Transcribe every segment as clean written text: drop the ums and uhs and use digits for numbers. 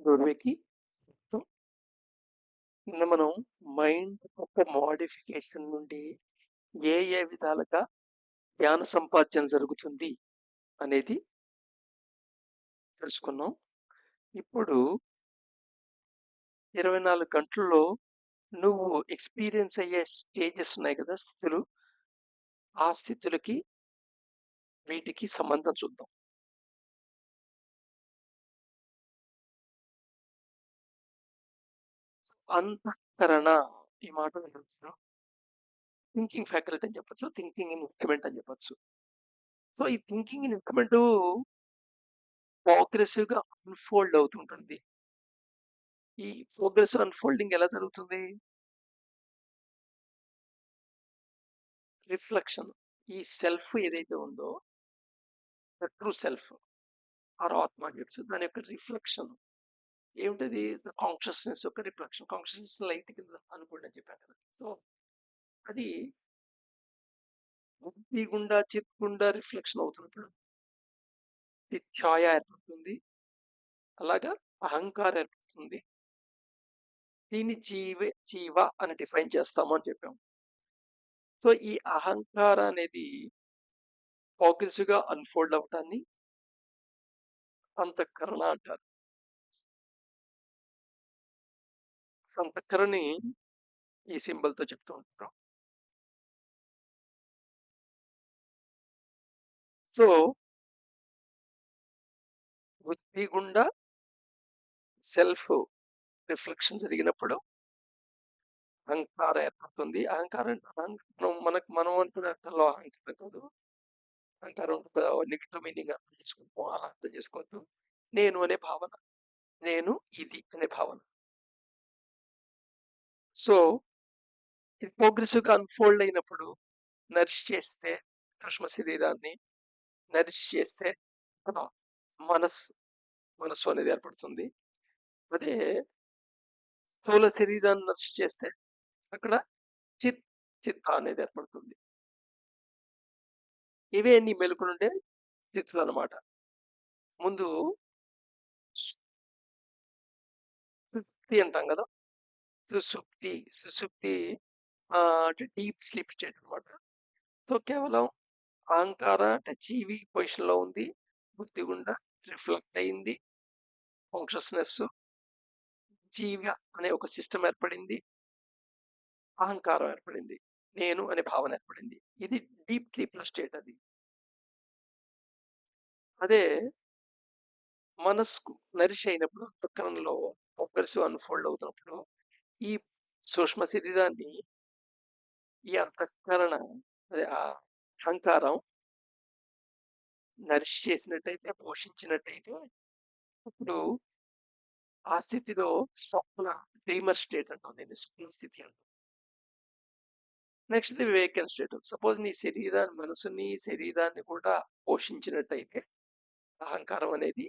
దొరికి సో, నిన్న మనం మైండ్ యొక్క మోడిఫికేషన్ నుండి ఏ విధాలుగా జ్ఞాన సంపార్జన జరుగుతుంది అనేది తెలుసుకున్నాం. ఇప్పుడు 24 గంటల్లో నువ్వు ఎక్స్‌పీరియన్స్ అయ్యే స్టేజెస్ ఉన్నాయి కదా! స్థితులు. ఆ స్థితులకి, వీటికి సంబంధం చూద్దాం. అంతఃకరణ ఈ మాట వినొచ్చు. థింకింగ్ ఫ్యాకల్టీ అని చెప్పొచ్చు. థింకింగ్ ఇన్‌స్ట్రుమెంట్ అని చెప్పొచ్చు. సో, ఈ థింకింగ్ ఇన్‌స్ట్రుమెంటు ప్రోగ్రెసివ్‌గా అన్‌ఫోల్డ్ అవుతుంటుంది. ఈ ప్రోగ్రెసివ్ అన్‌ఫోల్డింగ్ ఎలా జరుగుతుంది? రిఫ్లెక్షన్. ఈ సెల్ఫ్ ఏదైతే ఉందో, ద ట్రూ సెల్ఫ్ ఆర్ ఆత్మ అని చెప్పొచ్చు. దాని యొక్క రిఫ్లెక్షన్ ఏమిటది? కాన్షియస్‌నెస్ యొక్క రిఫ్లెక్షన్. కాన్షియస్‌నెస్ లైట్ కింద అనుకోండి అని చెప్పాను కదా! సో, అది బుద్ధి గుండా, చిత్ గుండా రిఫ్లెక్షన్ అవుతున్నప్పుడు ఛాయ ఏర్పడుతుంది. అలాగా అహంకారం ఏర్పడుతుంది. దీన్ని జీవ అని డిఫైన్ చేస్తాము అని చెప్పాము. సో, ఈ అహంకారం అనేది ప్రోగ్రెసివ్‌గా అన్‌ఫోల్డ్ అవ్వటాన్ని అంతఃకరణ అంటారు. అంతఃకరణని ఈ సింబల్‌తో చెప్తూ ఉంటాం. సో, బుద్ధి గుండా సెల్ఫ్ రిఫ్లెక్షన్ జరిగినప్పుడు అహంకారం ఏర్పడుతుంది. అహంకారం మనం అనుకునే అర్థంలో అహంకారం కాదు. అహంకారం ఒక నెగెటివ్ మీనింగ్ అర్థం చేసుకోవద్దు. అలా అర్థం చేసుకోవద్దు. నేను అనే భావన. నేను ఇది అనే భావన. సో, ఇది ప్రోగ్రెసివ్‌గా అన్‌ఫోల్డ్ అయినప్పుడు నరిష్ చేస్తే సూక్ష్మ శరీరాన్ని నరిష్ చేస్తే అక్కడ మనస్ మనస్సు అనేది ఏర్పడుతుంది. అదే స్థూల శరీరాన్ని నరిష్ చేస్తే అక్కడ చిత్ చిత్త అనేది ఏర్పడుతుంది. ఇవే నీ మెలుకునుండే స్థితులనమాట. ముందు సుషుప్తి అంటాం గదా! సుషుప్తి అంటే డీప్ స్లీప్ స్టేట్ అనమాట. సో, కేవలం అహంకార అంటే జీవి పొజిషన్‌లో ఉంది. బుద్ధి గుండా రిఫ్లెక్ట్ అయింది. కాన్షియస్‌నెస్ జీవ అనే ఒక సిస్టమ్ ఏర్పడింది. అహంకారం ఏర్పడింది. నేను అనే భావన ఏర్పడింది. ఇది డీప్ స్లీప్‌లో స్టేట్ అది. అదే మనస్సుకు నరిష్ అయినప్పుడు అంతఃకరణలో ప్రోగ్రెసివ్ అన్‌ఫోల్డ్ అవుతున్నప్పుడు ఈ సూక్ష్మ శరీరాన్ని ఈ అంతఃకరణ అదే అహంకారం నరిష్ చేసినట్టయితే, పోషించినట్టయితే ఇప్పుడు ఆ స్థితిలో స్వప్న డ్రీమర్ స్టేట్ అంటాం దీన్ని. స్వప్న స్థితి అంటాం. నెక్స్ట్‌ది వేకెంట్ స్టేట్. సపోజ్ నీ మనసుని, శరీరాన్ని కూడా పోషించినట్టయితే అహంకారం అనేది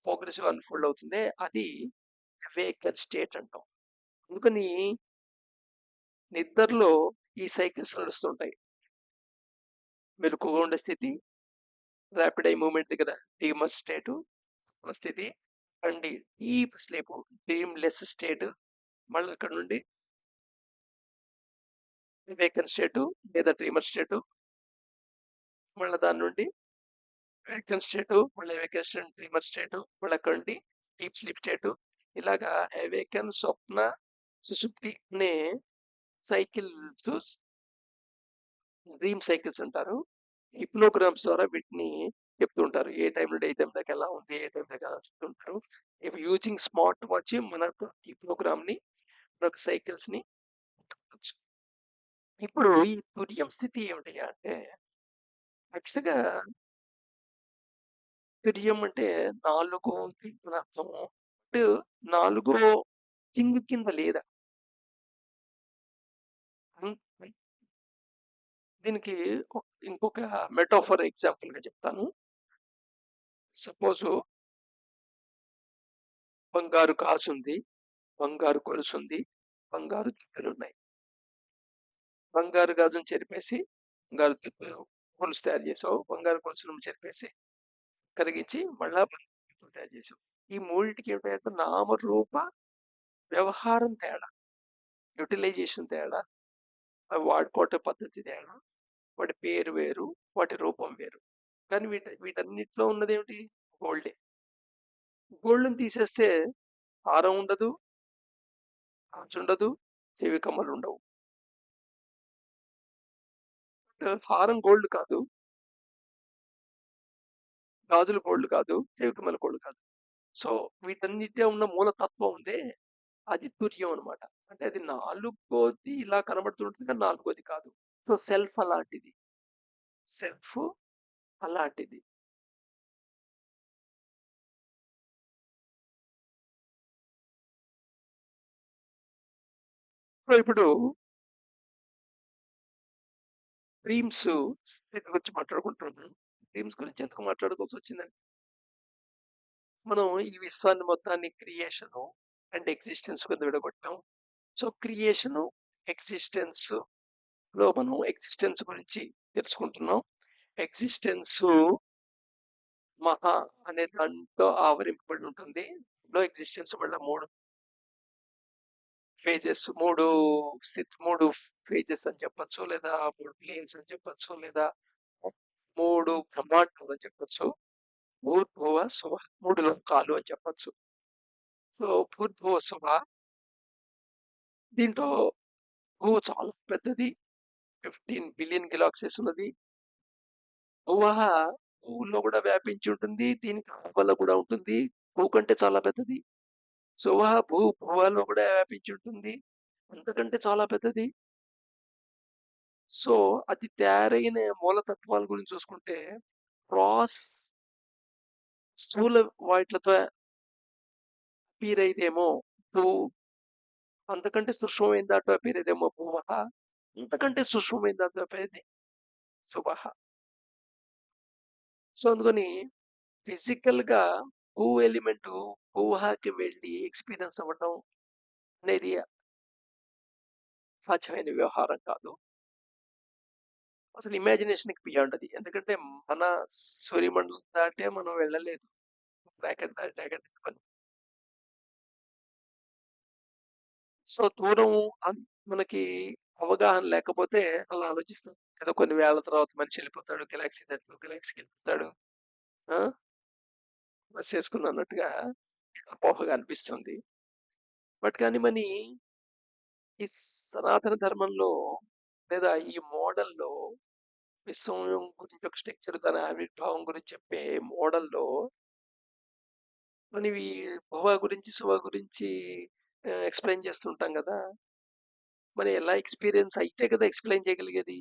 ప్రోగ్రెసివ్ అన్‌ఫోల్డ్ అవుతుంది. అది వేకెంట్ స్టేట్ అంటాం. అందుకని నిద్రలో ఈ సైకిల్స్ నడుస్తుంటాయి. మెలకువగా ఉండే స్థితి, రాపిడ్ ఐ మూవ్‌మెంట్ దగ్గర డ్రీమర్ స్టేటు స్థితి అండ్ డీప్ స్లీప్ డ్రీమ్‌లెస్ స్టేట్. మళ్ళీ అక్కడ నుండి వేకెంట్ స్టేటు లేదా డ్రీమర్ స్టేటు. మళ్ళా దాని నుండి వేకెంట్ స్టేటు, మళ్ళీ వేకెంట్ స్టేట్, డ్రీమర్ స్టేటు, మళ్ళీ అక్కడి నుండి డీప్ స్లీప్ స్టేటు. ఇలాగా అవేకెన్, స్వప్న, సుషుప్తి అనే సైకిల్స్ డ్రీమ్ సైకిల్స్ అంటారు. హిప్నోగ్రామ్స్ ద్వారా వీటిని చెప్తూ ఉంటారు. ఏ టైం నుండి ఏ టైం దాకా ఎలా ఉంది, ఏ టైం దాకా చెప్తుంటారు. ఇఫ్ యూజింగ్ స్మార్ట్ వాచ్ మనకు హిప్నోగ్రామ్‌ని, మనకు సైకిల్స్‌ని గుర్తుండొచ్చు. ఇప్పుడు ఈ తురియం స్థితి ఏమిటి అంటే యాక్చువల్‌గా తురియం అంటే నాలుగో అని అర్థం. బట్ నాలుగో థింగ్ కింద లేదా. హ్మ్. దీనికి ఇంకొక మెటాఫర్ ఎగ్జాంపుల్‌గా చెప్తాను. సపోజు బంగారు గాజుంది, బంగారు గొలుసుంది, బంగారు గిన్నెలున్నాయి. బంగారు గాజుని చెరిపేసి బంగారు గొలుసు తయారు చేసావు. బంగారు గొలుసును చెరిపేసి కరిగించి మళ్ళా బంగారు గిన్నెలు తయారు చేసావు. ఈ మూడిటికి ఏమిటంటే నామరూప వ్యవహారం తేడా, యుటిలైజేషన్ తేడా, అవి వాడుకోవటం పద్ధతి తేడా, వాటి పేరు వేరు, వాటి రూపం వేరు. కానీ వీటన్నిటిలో ఉన్నదేమిటి? గోల్డే. గోల్డ్‌ని తీసేస్తే హారం ఉండదు, గాజుండదు, చెవి కమ్మలుండవు. హారం గోల్డ్ కాదు, గాజులు గోల్డ్ కాదు, చెవి కమ్మలు గోల్డ్ కాదు. సో, వీటన్నిటిలో ఉన్న మూలతత్వం ఉందే, అది తుర్యం అనమాట. అంటే అది నాలుగోది ఇలా కనబడుతుంటుంది కానీ నాలుగోది కాదు. సో, సెల్ఫ్ అలాంటిది. సెల్ఫ్ అలాంటిది. సో, ఇప్పుడు డ్రీమ్స్ గురించి మాట్లాడుకుంటున్నాం. డ్రీమ్స్ గురించి ఎందుకు మాట్లాడుకోవాల్సి వచ్చిందంటే, మనం ఈ విశ్వాన్ని మొత్తాన్ని క్రియేషను అండ్ ఎగ్జిస్టెన్స్ కింద విడగొట్టాం. సో, క్రియేషను, ఎగ్జిస్టెన్స్ లో మనం ఎగ్జిస్టెన్స్ గురించి తెలుసుకుంటున్నాం. ఎగ్జిస్టెన్స్ మహా అనే దాంట్లో ఆవరింపబడి ఉంటుంది. లో ఎగ్జిస్టెన్స్ వల్ల 3 ఫేజెస్, 3 ఫేజెస్ అని చెప్పొచ్చు, లేదా 3 ప్లేన్స్ అని చెప్పొచ్చు, లేదా 3 బ్రహ్మాండాలు అని చెప్పొచ్చు. భూర్భువ శువ 3 లోకాలు అని చెప్పొచ్చు. సో, భూర్భువ శువ దీంట్లో భూమి చాలా పెద్దది. 15 బిలియన్ గెలాక్సీస్ ఉన్నది. భువః భూమిలో కూడా వ్యాపించి ఉంటుంది. దీనికి ఆవల కూడా ఉంటుంది. భూ కంటే చాలా పెద్దది. సువహ భూభాగాల్లో కూడా వ్యాపించి ఉంటుంది. అంతకంటే చాలా పెద్దది. సో, అది తయారైన మూలతత్వాల గురించి చూసుకుంటే, క్రాస్ స్థూల వాటిలతో అపియర్ అయ్యేదేమో భూ, అంతకంటే సూక్ష్మమైన దాంట్లో అపియర్ అయ్యేదేమో భువః, అంతకంటే సూక్ష్మమైన దాంట్లో అపియర్ సువః. సో, అందుకని ఫిజికల్‌గా భూ ఎలిమెంట్ భువఃకి వెళ్ళి ఎక్స్‌పీరియన్స్ అవ్వటం అనేది సాధ్యమైన వ్యవహారం కాదు. అసలు ఇమాజినేషన్‌కి బియాండ్ అది. ఎందుకంటే మన సూర్యమండలం దాటే మనం వెళ్ళలేదు. రాకెట్ తీసుకొని. సో, దూరం మనకి అవగాహన లేకపోతే అలా ఆలోచిస్తాం. ఏదో కొన్ని వేల తర్వాత మనిషి వెళ్ళిపోతాడు. గెలాక్సీ దాటి ఇంకో గెలాక్సీకెళ్ళిపోతాడు. ఆ! బస్ చేసుకున్నా అన్నట్టుగా అపోహగా అనిపిస్తుంది. బట్ కానీ ఈ సనాతన ధర్మంలో లేదా ఈ మోడల్‌లో విశ్వం గురించి ఒక స్ట్రక్చర్, దాని ఆవిర్భావం గురించి చెప్పే మోడల్‌లో మనవి భువ గురించి, శువ గురించి ఎక్స్‌ప్లెయిన్ చేస్తుంటాం గదా! మరి ఎలా ఎక్స్‌పీరియన్స్ అయితే కదా ఎక్స్‌ప్లెయిన్ చేయగలిగేది.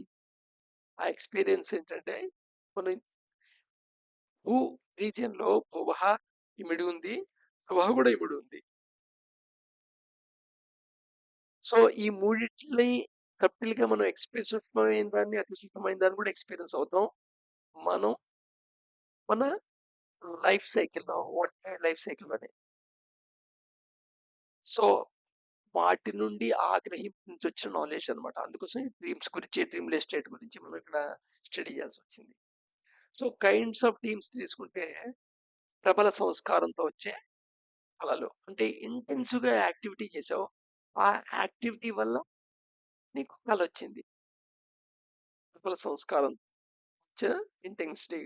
ఆ ఎక్స్‌పీరియన్స్ ఏంటంటే, మనం భూ రీజియన్‌లో భువః ఇమిడి ఉంది. శువః కూడా ఇమిడి ఉంది. సో, ఈ మూడిటిని సబ్టిల్‌గా మనం సూక్ష్మమైన దాన్ని, అతి సూక్ష్మమైన దాన్ని కూడా ఎక్స్‌పీరియన్స్ అవుతాం. మనం మన లైఫ్ సైకిల్‌లో, వన్ టైమ్ లైఫ్ సైకిల్‌లోనే. సో, వాటి నుండి ఆ గ్రహింపు నుంచి వచ్చిన నాలెడ్జ్ అన్నమాట. అందుకోసం డ్రీమ్స్ గురించి, డ్రీమ్‌లెస్ స్టేట్ గురించి మనం ఇక్కడ స్టడీ చేయాల్సొచ్చింది. సో, కైండ్స్ ఆఫ్ డ్రీమ్స్ తీసుకుంటే ప్రబల సంస్కారంతో వచ్చే కలలు. అంటే ఇంటెన్సివ్‌గా యాక్టివిటీ చేసావు. ఆ యాక్టివిటీ వల్ల నీకు కలొచ్చింది. ప్రబల సంస్కారం చ ఇంటెన్సిటీ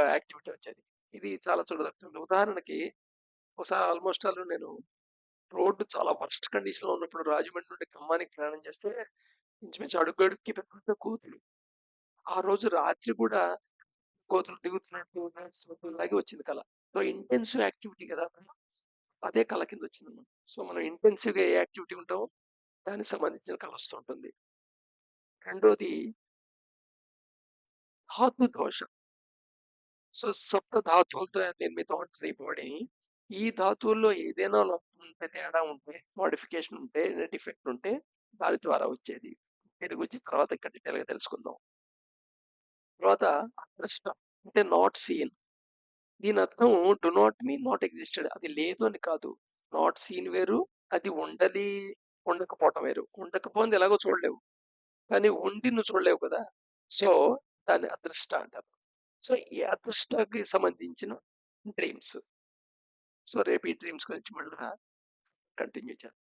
యాక్టివిటీ వచ్చేది. ఇది చాలా చూడదగుతుంది. ఉదాహరణకి ఒకసారి ఆల్‌మోస్ట్ నేను రోడ్డు చాలా వర్స్ట్ కండిషన్‌లో ఉన్నప్పుడు రాజమండ్రి నుండి ఖమ్మానికి ప్రయాణం చేస్తే ఇంచుమించు అడుగడుగుకి పెద్ద పెద్ద కోతులు. ఆ రోజు రాత్రి కూడా కోతులు దిగుతున్నట్టు, నడుస్తున్నట్టు ఇలాగే వచ్చింది కల. సో, ఇంటెన్సివ్ యాక్టివిటీ కదా! అదే కల కిందొచ్చిందన్నమాట. సో, మనం ఇంటెన్సివ్‌గా ఏ యాక్టివిటీ ఉంటామో దానికి సంబంధించిన కల వస్తూ ఉంటుంది. రెండోది ధాతు దోషం. సో, సప్త ధాతువులతో నిర్మితం అంటారు ఈ బాడీని. ఈ ధాతువుల్లో ఏదైనా లోపం ఉంటే, తేడా ఉంటే, మోడిఫికేషన్ ఉంటే, డిఫెక్ట్ ఉంటే దాని ద్వారా వచ్చేది. దీని గురించి తర్వాత ఇంకా డీటెయిల్‌గా తెలుసుకుందాం. తర్వాత అదృష్టం అంటే నాట్ సీన్. దీని అర్థం do not mean not existed. అది లేదు అని కాదు. నాట్ సీన్ వేరు. అది ఉండకపోవటం వేరు. ఉండకపోయింది ఎలాగో చూడలేవు. కానీ ఉండి నువ్వు చూడలేవు కదా! సో, దాన్ని అదృష్ట అంటారు. సో, ఈ అదృష్టకి సంబంధించిన డ్రీమ్స్. సో, రేపు ఈ డ్రీమ్స్ గురించి మళ్ళా కంటిన్యూ చేద్దాం.